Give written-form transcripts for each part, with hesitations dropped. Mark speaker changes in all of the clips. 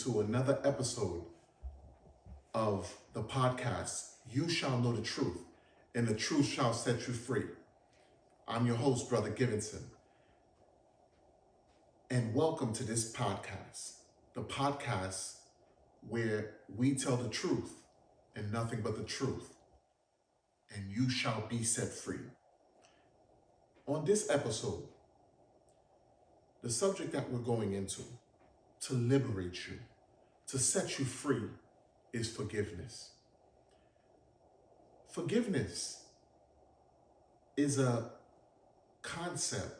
Speaker 1: to another episode of the podcast, You Shall Know the Truth, and the Truth Shall Set You Free. I'm your host, Brother Givenson, and welcome to this podcast, the podcast where we tell the truth and nothing but the truth, and you shall be set free. On this episode, the subject that we're going into to liberate you, to set you free, is forgiveness. Forgiveness is a concept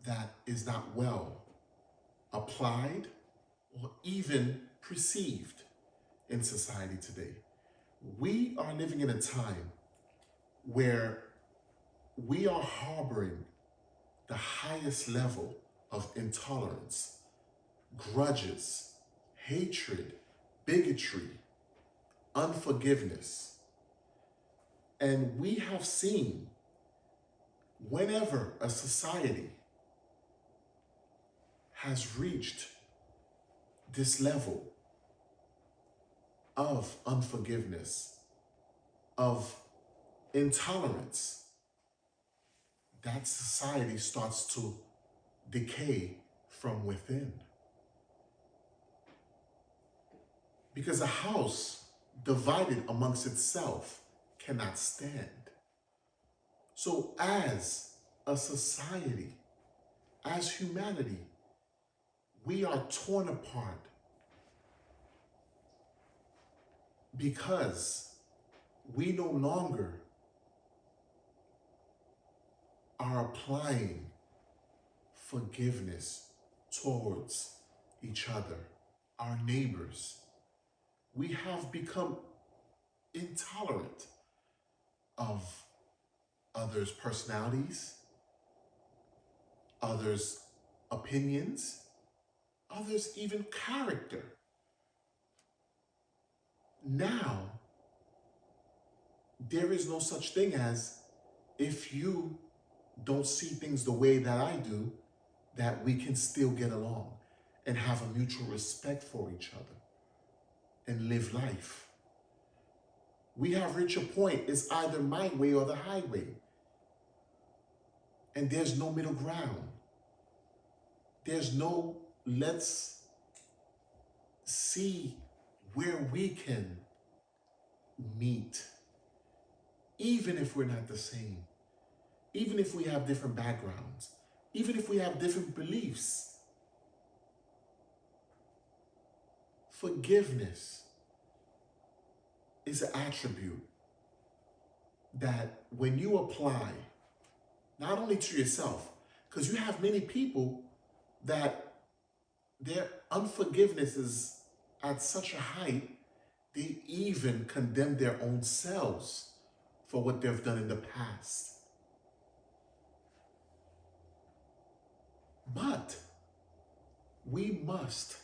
Speaker 1: that is not well applied or even perceived in society today. We are living in a time where we are harboring the highest level of intolerance, grudges, hatred, bigotry, unforgiveness. And we have seen whenever a society has reached this level of unforgiveness, of intolerance, that society starts to decay from within. Because a house divided amongst itself cannot stand. So as a society, as humanity, we are torn apart because we no longer are applying forgiveness towards each other, our neighbors. We have become intolerant of others' personalities, others' opinions, others' even character. Now, there is no such thing as, if you don't see things the way that I do, that we can still get along and have a mutual respect for each other and live life. We have reached a point, it's either my way or the highway. And there's no middle ground. There's no, let's see where we can meet, even if we're not the same, even if we have different backgrounds, even if we have different beliefs. Forgiveness is an attribute that when you apply, not only to yourself, because you have many people that their unforgiveness is at such a height, they even condemn their own selves for what they've done in the past. But we must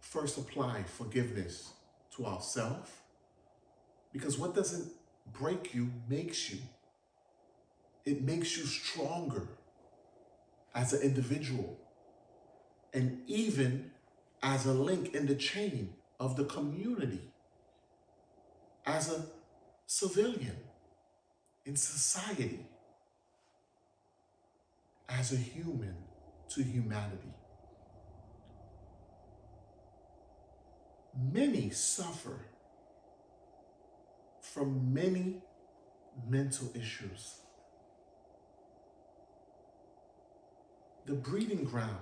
Speaker 1: first apply forgiveness to ourselves, because what doesn't break you makes you. It makes you stronger as an individual and even as a link in the chain of the community, as a civilian in society, as a human to humanity. Many suffer from many mental issues. The breeding ground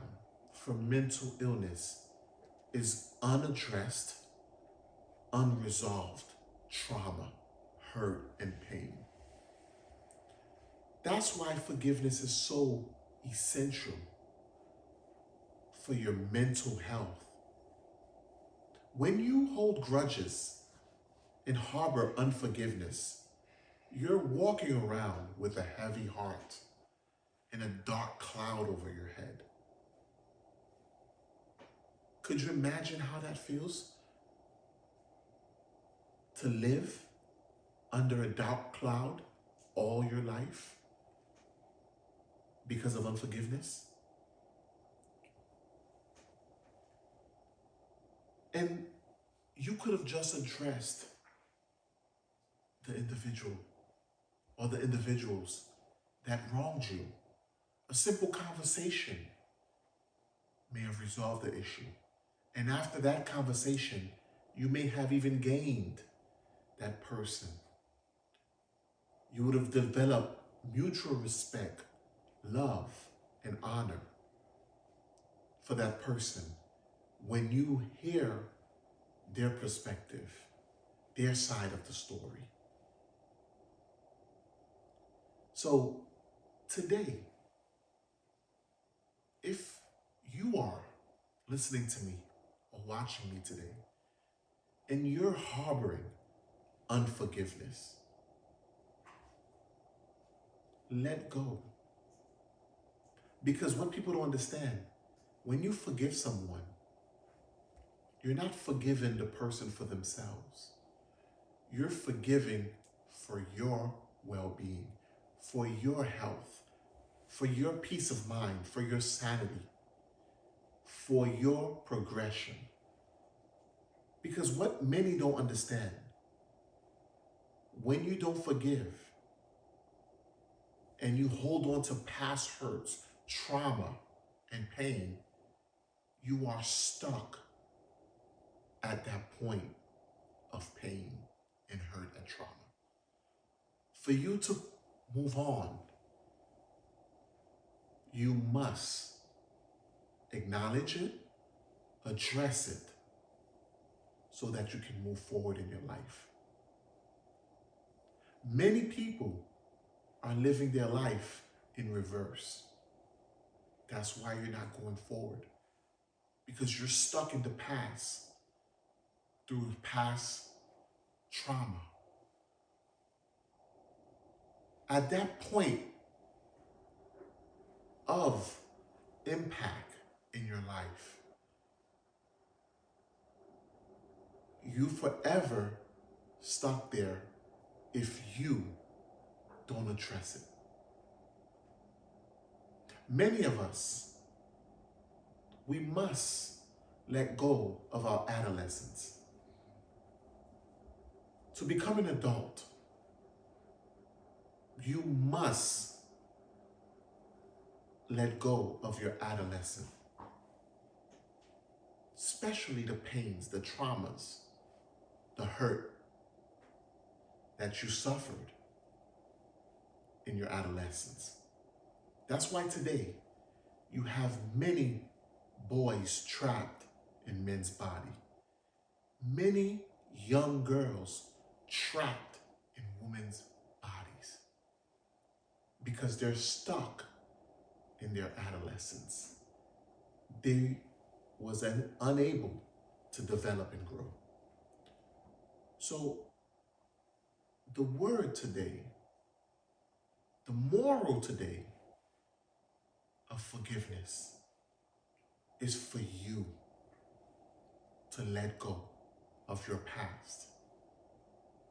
Speaker 1: for mental illness is unaddressed, unresolved trauma, hurt, and pain. That's why forgiveness is so essential for your mental health. When you hold grudges and harbor unforgiveness, you're walking around with a heavy heart and a dark cloud over your head. Could you imagine how that feels? To live under a dark cloud all your life because of unforgiveness? And you could have just addressed the individual or the individuals that wronged you. A simple conversation may have resolved the issue. And after that conversation, you may have even gained that person. You would have developed mutual respect, love, and honor for that person when you hear their perspective, their side of the story. So today, if you are listening to me or watching me today, and you're harboring unforgiveness, let go. Because what people don't understand, when you forgive someone, you're not forgiving the person for themselves. You're forgiving for your well-being, for your health, for your peace of mind, for your sanity, for your progression. Because what many don't understand, when you don't forgive and you hold on to past hurts, trauma, and pain, you are stuck at that point of pain and hurt and trauma. For you to move on, you must acknowledge it, address it, so that you can move forward in your life. Many people are living their life in reverse. That's why you're not going forward, because you're stuck in the past through past trauma. At that point of impact in your life, you forever stuck there if you don't address it. Many of us, we must let go of our adolescence. To become an adult, you must let go of your adolescence, especially the pains, the traumas, the hurt that you suffered in your adolescence. That's why today you have many boys trapped in men's body, many young girls trapped in women's bodies because they're stuck in their adolescence. They was unable to develop and grow. So the word today, the moral today of forgiveness is for you to let go of your past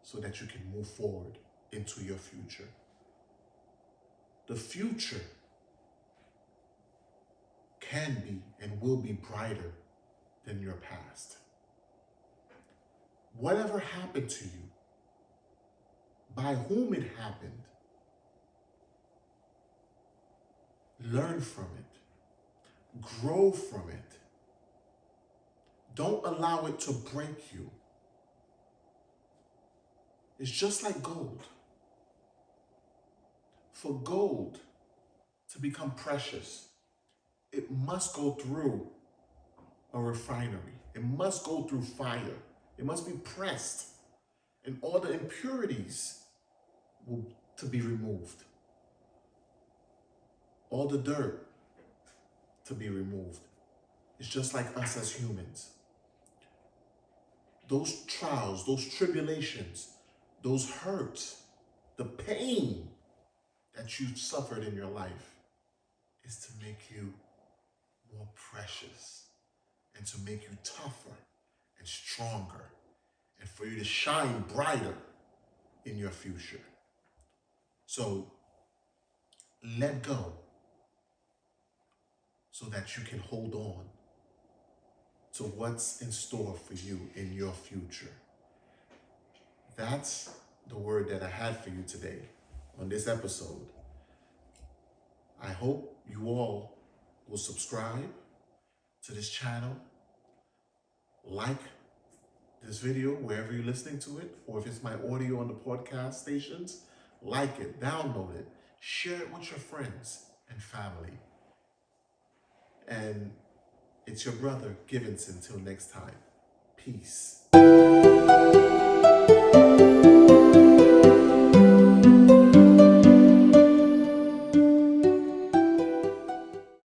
Speaker 1: so that you can move forward into your future. The future can be and will be brighter than your past. Whatever happened to you, by whom it happened, learn from it, grow from it. Don't allow it to break you. It's just like gold. For gold to become precious, it must go through a refinery. It must go through fire. It must be pressed, and all the impurities to be removed. All the dirt to be removed. It's just like us as humans. Those trials, those tribulations, those hurts, the pain that you suffered in your life is to make you more precious and to make you tougher and stronger and for you to shine brighter in your future. So let go so that you can hold on to what's in store for you in your future. That's the word that I had for you today on this episode. I hope you all will subscribe to this channel, like this video wherever you're listening to it, or if it's my audio on the podcast stations, like it, download it, share it with your friends and family. And it's your brother, Givenson. Till next time, peace.